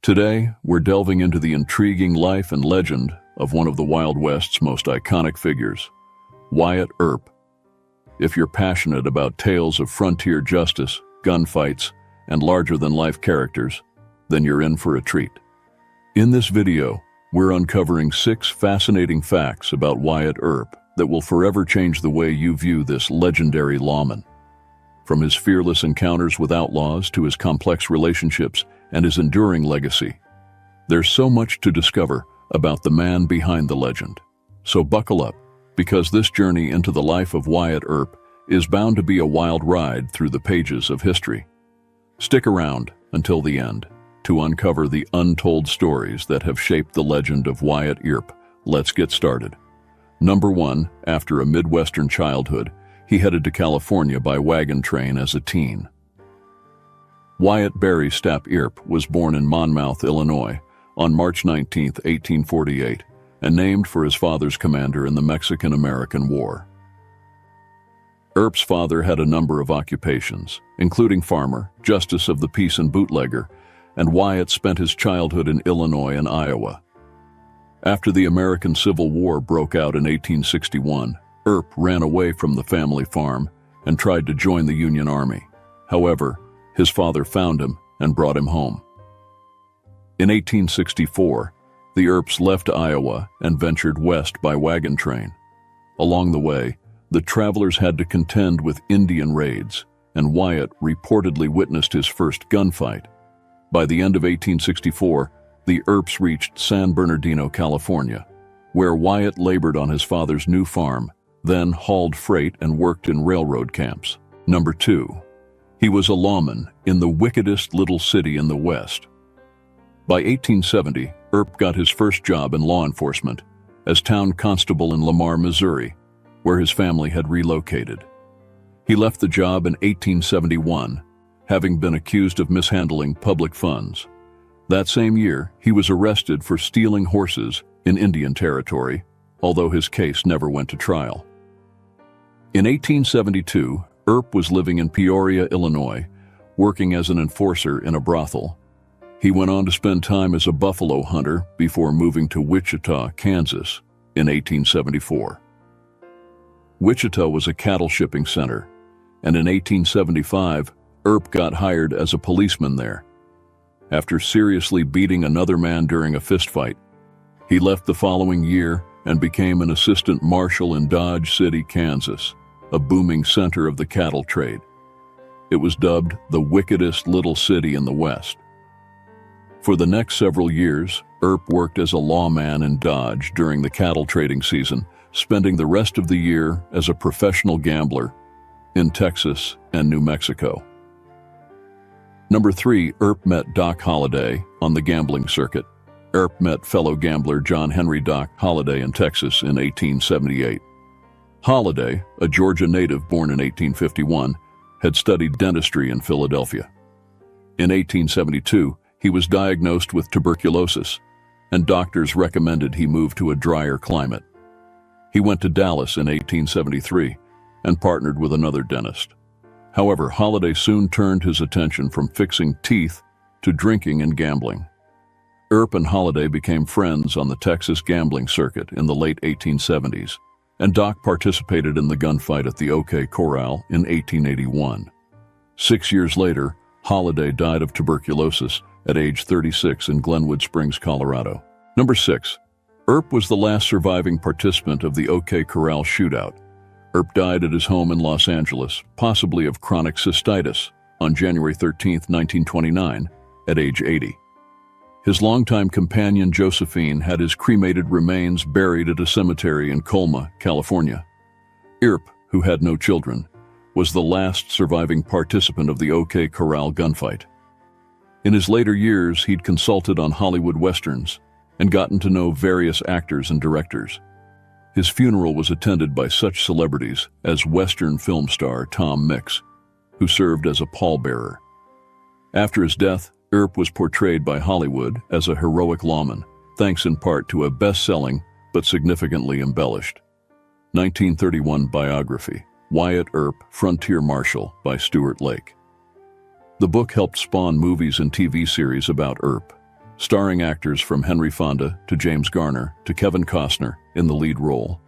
Today, we're delving into the intriguing life and legend of one of the Wild West's most iconic figures, Wyatt Earp. If you're passionate about tales of frontier justice, gunfights, and larger-than-life characters, then you're in for a treat. In this video, we're uncovering 6 fascinating facts about Wyatt Earp that will forever change the way you view this legendary lawman. From his fearless encounters with outlaws to his complex relationships and his enduring legacy, there's so much to discover about the man behind the legend. So buckle up, because this journey into the life of Wyatt Earp is bound to be a wild ride through the pages of history. Stick around until the end to uncover the untold stories that have shaped the legend of Wyatt Earp. Let's get started. Number 1, after a Midwestern childhood, he headed to California by wagon train as a teen. Wyatt Barry Stapp Earp was born in Monmouth, Illinois, on March 19, 1848, and named for his father's commander in the Mexican-American War. Earp's father had a number of occupations, including farmer, justice of the peace and bootlegger, and Wyatt spent his childhood in Illinois and Iowa. After the American Civil War broke out in 1861, Earp ran away from the family farm and tried to join the Union Army. However, his father found him and brought him home. In 1864, the Earps left Iowa and ventured west by wagon train. Along the way, the travelers had to contend with Indian raids, and Wyatt reportedly witnessed his first gunfight. By the end of 1864, the Earps reached San Bernardino, California, where Wyatt labored on his father's new farm, then hauled freight and worked in railroad camps. Number 2. He was a lawman in the wickedest little city in the West. By 1870, Earp got his first job in law enforcement as town constable in Lamar, Missouri, where his family had relocated. He left the job in 1871, having been accused of mishandling public funds. That same year, he was arrested for stealing horses in Indian Territory, although his case never went to trial. In 1872, Earp was living in Peoria, Illinois, working as an enforcer in a brothel. He went on to spend time as a buffalo hunter before moving to Wichita, Kansas, in 1874. Wichita was a cattle shipping center, and in 1875, Earp got hired as a policeman there. After seriously beating another man during a fistfight, he left the following year and became an assistant marshal in Dodge City, Kansas, a booming center of the cattle trade. It was dubbed the wickedest little city in the West. For the next several years, Earp worked as a lawman in Dodge during the cattle trading season, spending the rest of the year as a professional gambler in Texas and New Mexico. Number 3, Earp met Doc Holliday on the gambling circuit. Earp met fellow gambler John Henry Doc Holliday in Texas in 1878. Holliday, a Georgia native born in 1851, had studied dentistry in Philadelphia. In 1872, he was diagnosed with tuberculosis, and doctors recommended he move to a drier climate. He went to Dallas in 1873 and partnered with another dentist. However, Holliday soon turned his attention from fixing teeth to drinking and gambling. Earp and Holliday became friends on the Texas gambling circuit in the late 1870s, and Doc participated in the gunfight at the OK Corral in 1881. 6 years later, Holliday died of tuberculosis at age 36 in Glenwood Springs, Colorado. Number 6. Earp was the last surviving participant of the OK Corral shootout. Earp died at his home in Los Angeles, possibly of chronic cystitis, on January 13, 1929, at age 80. His longtime companion Josephine had his cremated remains buried at a cemetery in Colma, California. Earp, who had no children, was the last surviving participant of the OK Corral gunfight. In his later years, he'd consulted on Hollywood westerns and gotten to know various actors and directors. His funeral was attended by such celebrities as Western film star Tom Mix, who served as a pallbearer. After his death, Earp was portrayed by Hollywood as a heroic lawman, thanks in part to a best-selling but significantly embellished 1931 biography, Wyatt Earp, Frontier Marshal, by Stuart Lake. The book helped spawn movies and TV series about Earp, starring actors from Henry Fonda to James Garner to Kevin Costner in the lead role.